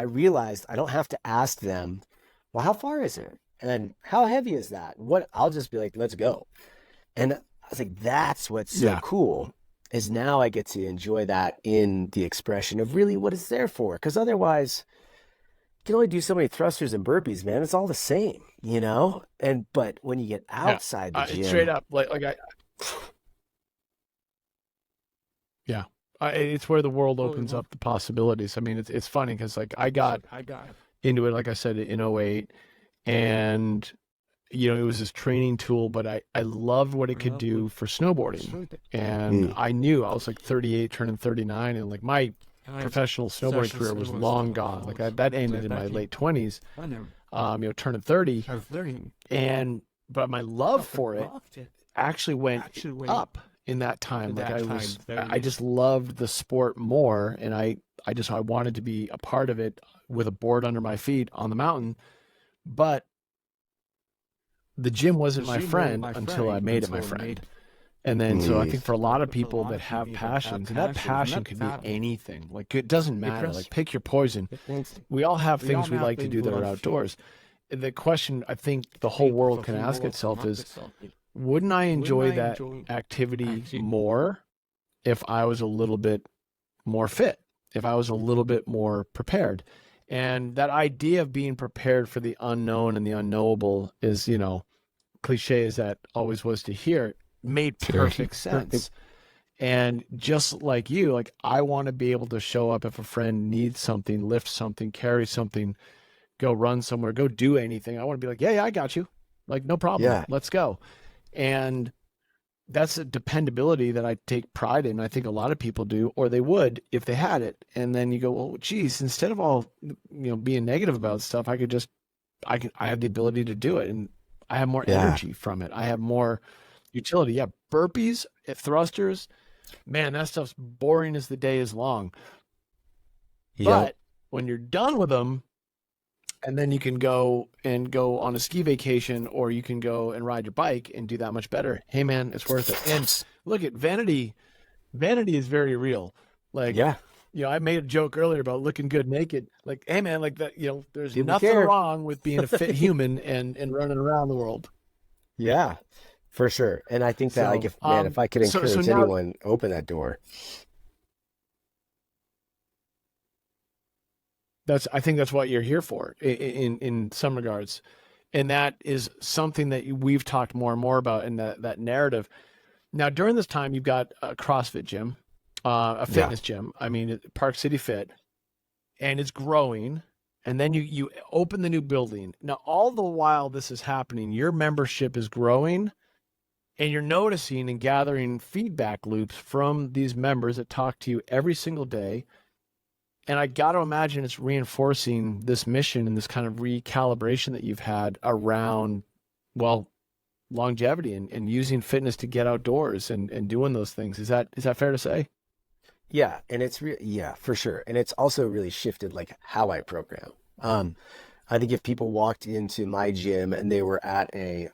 realized I don't have to ask them, well, how far is it? And how heavy is that? I'll just be like, let's go. And I was like, that's what's so Yeah. cool is now I get to enjoy that in the expression of really what it's there for. Because otherwise, can only do so many thrusters and burpees, man. It's all the same, you know? But when you get Yeah. outside the Straight gym, up, yeah, it's where the world opens up the possibilities. I mean, it's funny because like I got into it, like I said, in '08, and it was this training tool, but I loved what it could do for snowboarding. And mm, I knew I was like 38, turning 39, and like my professional snowboarding career was long gone. Like that ended in my late 20s, turning 30. But my love for it actually went up in that time. Like I just loved the sport more, and I wanted to be a part of it with a board under my feet on the mountain. But the gym wasn't my friend until I made it my friend. And then, so I mm, think for a lot of people that have passions, and that passion could be anything, like it doesn't matter, like pick your poison. We all have things we like to do that are outdoors. The question I think the whole world can ask itself is, wouldn't I enjoy that activity more if I was a little bit more fit, if I was a little bit more prepared? And that idea of being prepared for the unknown and the unknowable is, cliche as that always was to hear, made perfect sense. And just like you, like I want to be able to show up if a friend needs something, lift something, carry something, go run somewhere, go do anything. I want to be like, yeah, I got you. Like, no problem. yeah, Let's go. And that's a dependability that I take pride in. I think a lot of people do, or they would if they had it. And then you go, well, geez, instead of all, being negative about stuff, I have the ability to do it. And I have more yeah, energy from it. I have more utility. Yeah. Burpees, thrusters, man, that stuff's boring as the day is long. yep, But when you're done with them, and then you can go on a ski vacation, or you can go and ride your bike and do that much better. Hey man, it's worth it. And look at vanity. Vanity is very real. Like, yeah. I made a joke earlier about looking good naked. Like, hey man, like that, there's People nothing care. wrong with being a fit human and running around the world. Yeah, for sure. And I think that like So, if I could so encourage now anyone, open that door. I think that's what you're here for in some regards. And that is something that we've talked more and more about in that narrative. Now, during this time, you've got a CrossFit gym, a Yeah. fitness gym. I mean, Park City Fit, and it's growing. And then you open the new building. Now, all the while this is happening, your membership is growing, and you're noticing and gathering feedback loops from these members that talk to you every single day. And I got to imagine it's reinforcing this mission and this kind of recalibration that you've had around, well, longevity and using fitness to get outdoors and doing those things. Is that fair to say? Yeah, and yeah, for sure. And it's also really shifted like how I program. Um, I think if people walked into my gym and they were at a,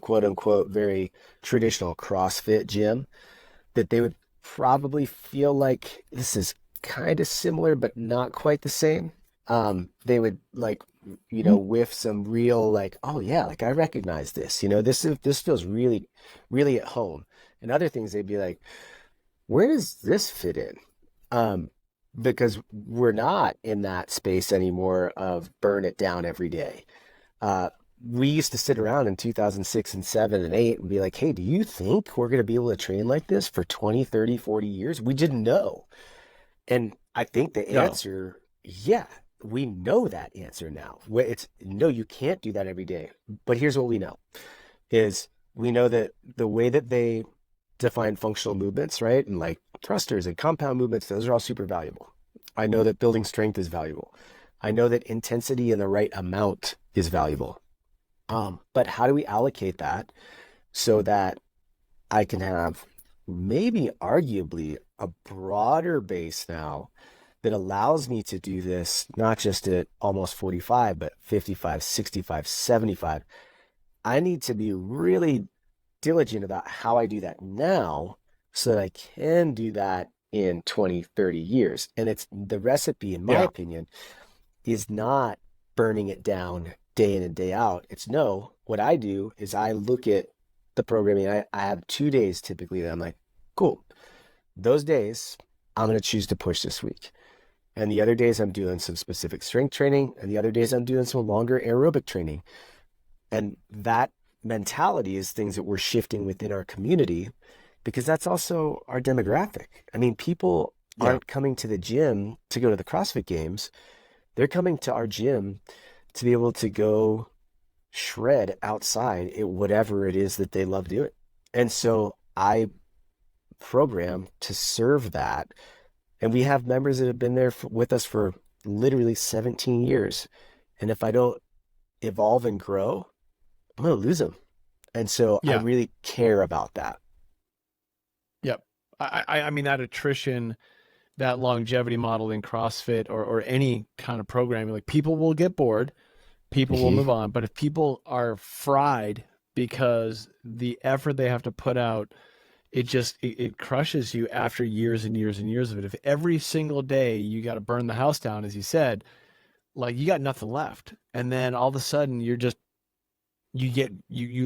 quote unquote, very traditional CrossFit gym, that they would probably feel like this is kind of similar, but not quite the same. They would like, whiff some real like, oh yeah, like I recognize this, this feels really, really at home. And other things they'd be like, where does this fit in? Um, because we're not in that space anymore of burn it down every day. Uh, we used to sit around in 2006 and 7 and 8 and be like, hey, do you think we're going to be able to train like this for 20, 30, 40 years? We didn't know. And I think the No. answer, yeah, we know that answer now. It's no, you can't do that every day. But here's what we know is we know that the way that they define functional movements, right? And like thrusters and compound movements, those are all super valuable. I know that building strength is valuable. I know that intensity in the right amount is valuable. But how do we allocate that so that I can have maybe arguably a broader base now that allows me to do this, not just at almost 45, but 55, 65, 75. I need to be really diligent about how I do that now so that I can do that in 20, 30 years. And it's the recipe, in my Yeah. opinion, is not burning it down day in and day out. It's no, what I do is I look at the programming. I have 2 days typically that I'm like, cool, those days I'm going to choose to push this week. And the other days I'm doing some specific strength training, and the other days I'm doing some longer aerobic training. And that mentality is things that we're shifting within our community because that's also our demographic. I mean, people Yeah. aren't coming to the gym to go to the CrossFit Games. They're coming to our gym to be able to go shred outside at whatever it is that they love doing. And so I program to serve that. And we have members that have been there with us for literally 17 years. And if I don't evolve and grow, I'm going to lose them. And so I Yeah. really care about that. Yep. I mean, that attrition, that longevity model in CrossFit or any kind of programming, like people will get bored, people will Hmm. move on. But if people are fried because the effort they have to put out, it crushes you after years and years and years of it. If every single day you got to burn the house down, as you said, like you got nothing left. And then all of a sudden you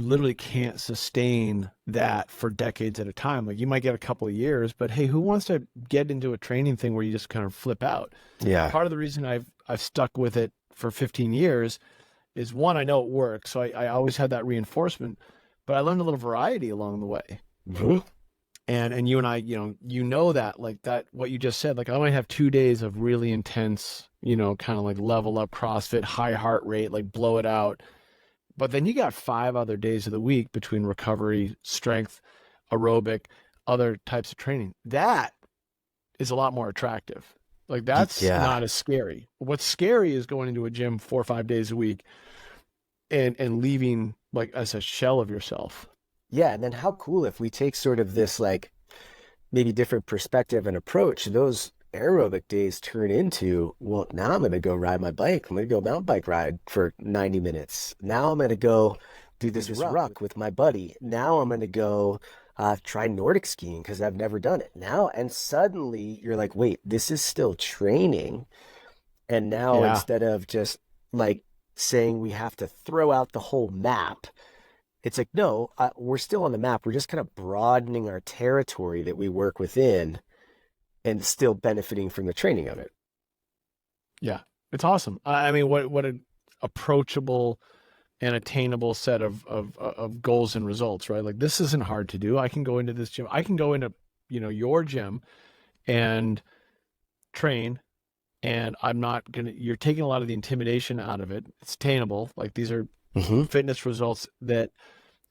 literally can't sustain that for decades at a time. Like you might get a couple of years, but hey, who wants to get into a training thing where you just kind of flip out? Yeah. Part of the reason I've stuck with it for 15 years is one, I know it works. So I always had that reinforcement, but I learned a little variety along the way. Hmm. And you and I, that like that, what you just said, like I might have 2 days of really intense, kind of like level up CrossFit, high heart rate, like blow it out. But then you got 5 other days of the week between recovery, strength, aerobic, other types of training. That is a lot more attractive. Like that's Yeah. not as scary. What's scary is going into a gym 4 or 5 days a week and leaving like as a shell of yourself. Yeah. And then how cool if we take sort of this like maybe different perspective and approach, those aerobic days turn into, well, now I'm going to go ride my bike. I'm going to go mountain bike ride for 90 minutes. Now I'm going to go do this ruck with my buddy. Now I'm going to go try Nordic skiing because I've never done it. Now, and suddenly you're like, wait, this is still training. And now Yeah. instead of just like saying we have to throw out the whole map, it's like, no, we're still on the map. We're just kind of broadening our territory that we work within and still benefiting from the training of it. Yeah. It's awesome. I mean, what an approachable and attainable set of goals and results, right? Like this isn't hard to do. I can go into this gym. I can go into, your gym and train, and I'm not gonna, you're taking a lot of the intimidation out of it. It's attainable. Like these are Hmm. fitness results that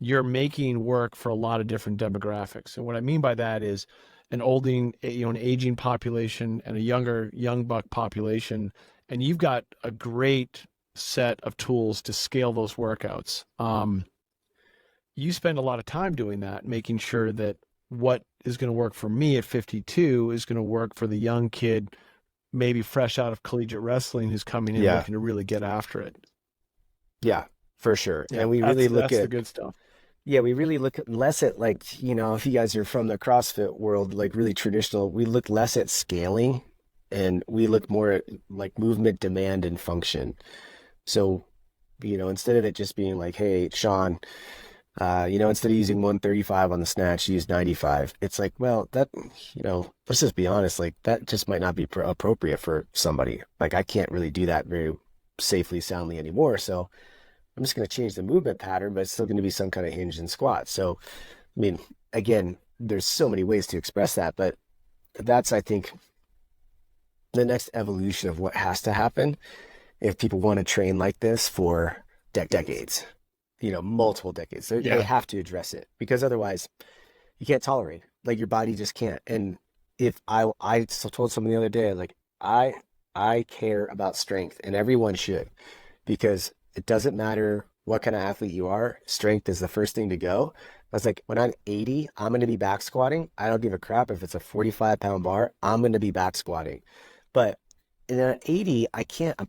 you're making work for a lot of different demographics. And what I mean by that is an aging population and a young buck population. And you've got a great set of tools to scale those workouts. You spend a lot of time doing that, making sure that what is going to work for me at 52 is going to work for the young kid, maybe fresh out of collegiate wrestling, who's coming in Yeah. looking to really get after it. Yeah, for sure. Yeah, And we really look that's the at, good stuff. yeah, we really look at less at like, if you guys are from the CrossFit world, like really traditional, we look less at scaling and we look more at like movement, demand, and function. So, instead of it just being like, hey, Sean, instead of using 135 on the snatch, use 95. It's like, well, that, let's just be honest, like that just might not be appropriate for somebody. Like I can't really do that very safely, soundly anymore. So I'm just going to change the movement pattern, but it's still going to be some kind of hinge and squat. So, I mean, again, there's so many ways to express that, but that's, I think, the next evolution of what has to happen if people want to train like this for decades, multiple decades. They Yeah. have to address it because otherwise you can't tolerate it. Like your body just can't. And if I told someone the other day, like I care about strength and everyone should, because it doesn't matter what kind of athlete you are, strength is the first thing to go. I was like, when I'm 80, I'm going to be back squatting. I don't give a crap if it's a 45-pound bar. I'm going to be back squatting. But at 80, I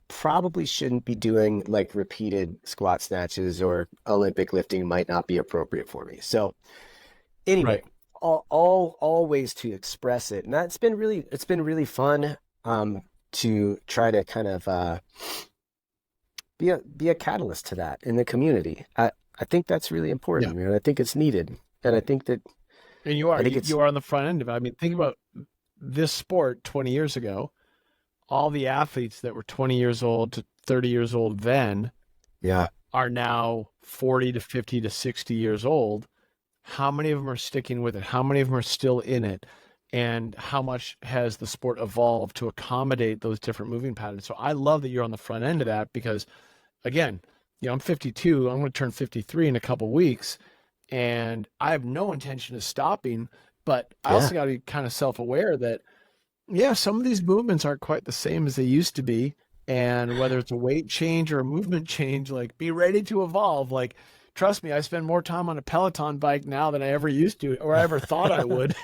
probably shouldn't be doing like repeated squat snatches, or Olympic lifting might not be appropriate for me. So anyway, Right. all ways to express it. And it's been really fun to try to kind of be a catalyst to that in the community. I think that's really important, man. I think it's needed. And I think that And you are I think it's you are on the front end of it. I mean, think about this sport 20 years ago. all the athletes that were 20 years old to 30 years old then Yeah. are now 40 to 50 to 60 years old. How many of them are sticking with it? How many of them are still in it? And how much has the sport evolved to accommodate those different moving patterns? So I love that you're on the front end of that because, again, I'm 52. I'm going to turn 53 in a couple of weeks, and I have no intention of stopping. But I Yeah. also got to be kind of self-aware that, yeah, some of these movements aren't quite the same as they used to be. And whether it's a weight change or a movement change, like be ready to evolve. Like, trust me, I spend more time on a Peloton bike now than I ever used to, or I ever thought I would.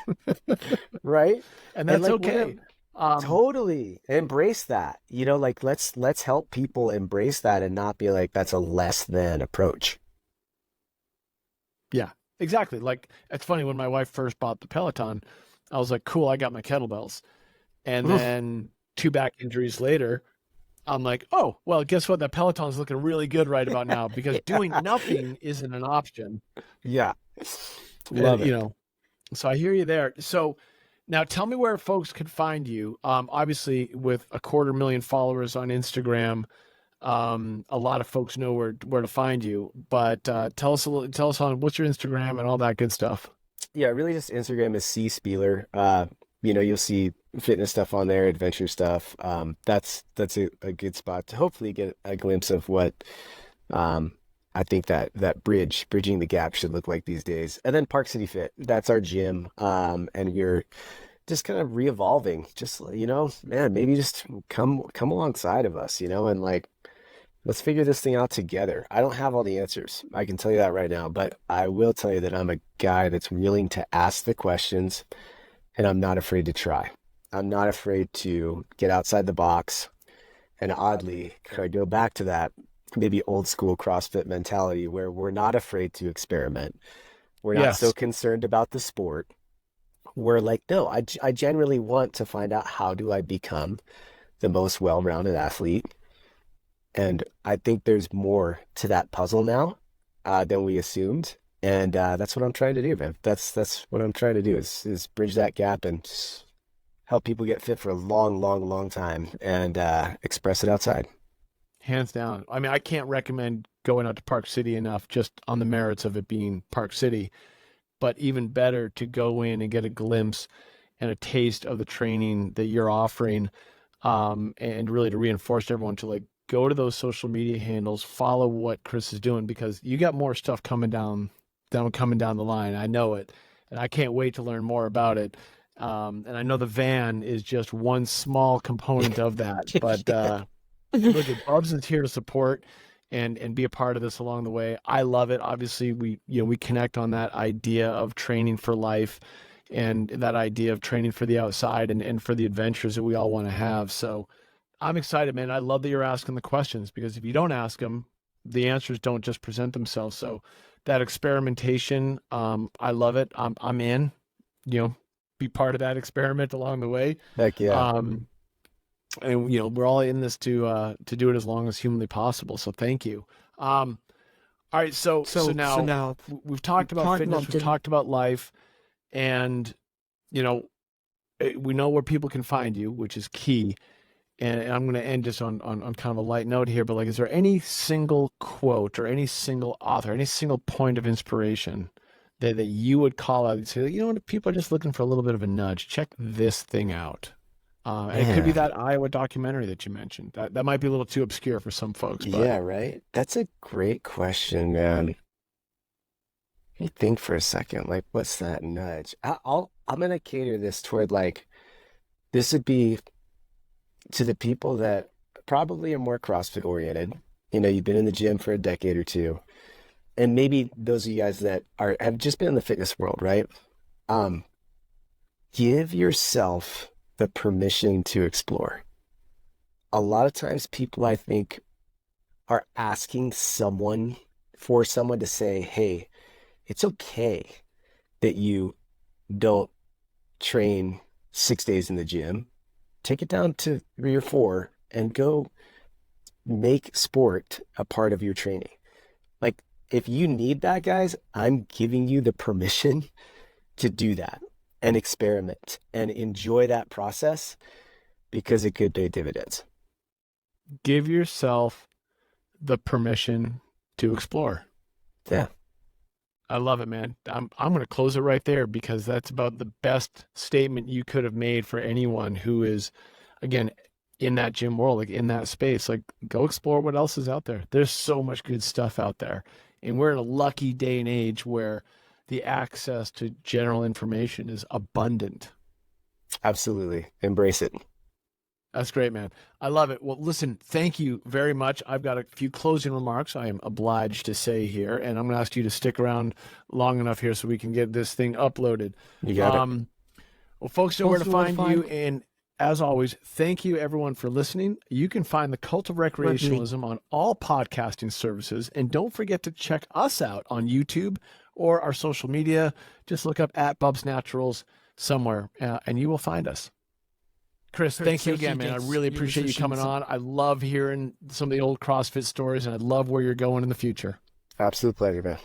Right. And And that's like, what a okay. Um, totally embrace that. Like let's help people embrace that and not be like that's a less than approach. yeah, exactly. Like, it's funny when my wife first bought the Peloton, I was like, cool, I got my kettlebells. And then two back injuries later, I'm like, oh, well, guess what? That Peloton's looking really good right about now because doing nothing isn't an option. Yeah. Love You it. know, so I hear you there. So now tell me where folks can find you. Obviously, with 250,000 followers on Instagram, a lot of folks know where to find you. But tell us on what's your Instagram and all that good stuff. Yeah, really just Instagram is C Spealler. You'll see fitness stuff on there, adventure stuff. That's a good spot to hopefully get a glimpse of what um I think that bridging the gap should look like these days. And then Park City Fit, that's our gym. And we're just kind of re-evolving. Just man, maybe just come alongside of us, and like let's figure this thing out together. I don't have all the answers. I can tell you that right now, but I will tell you that I'm a guy that's willing to ask the questions and I'm not afraid to try. I'm not afraid to get outside the box. And oddly, could I go back to that maybe old school CrossFit mentality where we're not afraid to experiment. We're not so Yes. concerned about the sport. We're like, no, I genuinely want to find out how do I become the most well-rounded athlete. And I think there's more to that puzzle now than we assumed. And that's what I'm trying to do, man. That's what I'm trying to do is bridge that gap and just help people get fit for a long, long, long time and express it outside. Hands down. I mean, I can't recommend going out to Park City enough just on the merits of it being Park City, but even better to go in and get a glimpse and a taste of the training that you're offering, and really to reinforce to everyone to like go to those social media handles, follow what Chris is doing because you got more stuff coming down the line. I know it, and I can't wait to learn more about it. And I know the van is just one small component of that, but look, at Bubs is here to support and be a part of this along the way. I love it. Obviously, we connect on that idea of training for life and that idea of training for the outside and for the adventures that we all want to have. So I'm excited, man. I love that you're asking the questions because if you don't ask them, the answers don't just present themselves. So that experimentation, I love it. I'm in, be part of that experiment along the way. Heck yeah. Um, and we're all in this to do it as long as humanly possible. So thank you. All right, so So now now, we've talked about talking fitness, about we've talked about life, and you know we know where people can find you, which is key. And I'm going to end just on kind of a light note here, but like, is there any single quote or any single author, any single point of inspiration that you would call out and say, you know what, people are just looking for a little bit of a nudge. Check this thing out. And it could be Man. that Iowa documentary that you mentioned. That might be a little too obscure for some folks, but Yeah, right. That's a great question, man. Let me think for a second. Like, what's that nudge? I'm gonna cater this toward like this would be to the people that probably are more CrossFit oriented. You've been in the gym for a decade or two, and maybe those of you guys that have just been in the fitness world, right? Um, Give yourself the permission to explore. A lot of times people I think are asking for someone to say, hey, it's okay that you don't train 6 days in the gym. Take it down to 3 or 4 and go make sport a part of your training. Like, if you need that, guys, I'm giving you the permission to do that and experiment and enjoy that process because it could pay dividends. Give yourself the permission to explore. Yeah. I love it, man. I'm going to close it right there because that's about the best statement you could have made for anyone who is, again, in that gym world, like in that space. Like, go explore what else is out there. There's so much good stuff out there. And we're in a lucky day and age where the access to general information is abundant. Absolutely. Embrace it. That's great, man. I love it. Well, listen, thank you very much. I've got a few closing remarks I am obliged to say here, and I'm going to ask you to stick around long enough here so we can get this thing uploaded. You got it. Well, folks know where to find you, and as always, thank you, everyone, for listening. You can find the Cult of Recreationalism on all podcasting services, and don't forget to check us out on YouTube or our social media. Just look up @BubsNaturals somewhere, and you will find us. Chris, thank you again, man. I really appreciate you coming on. I love hearing some of the old CrossFit stories, and I love where you're going in the future. Absolute pleasure, man.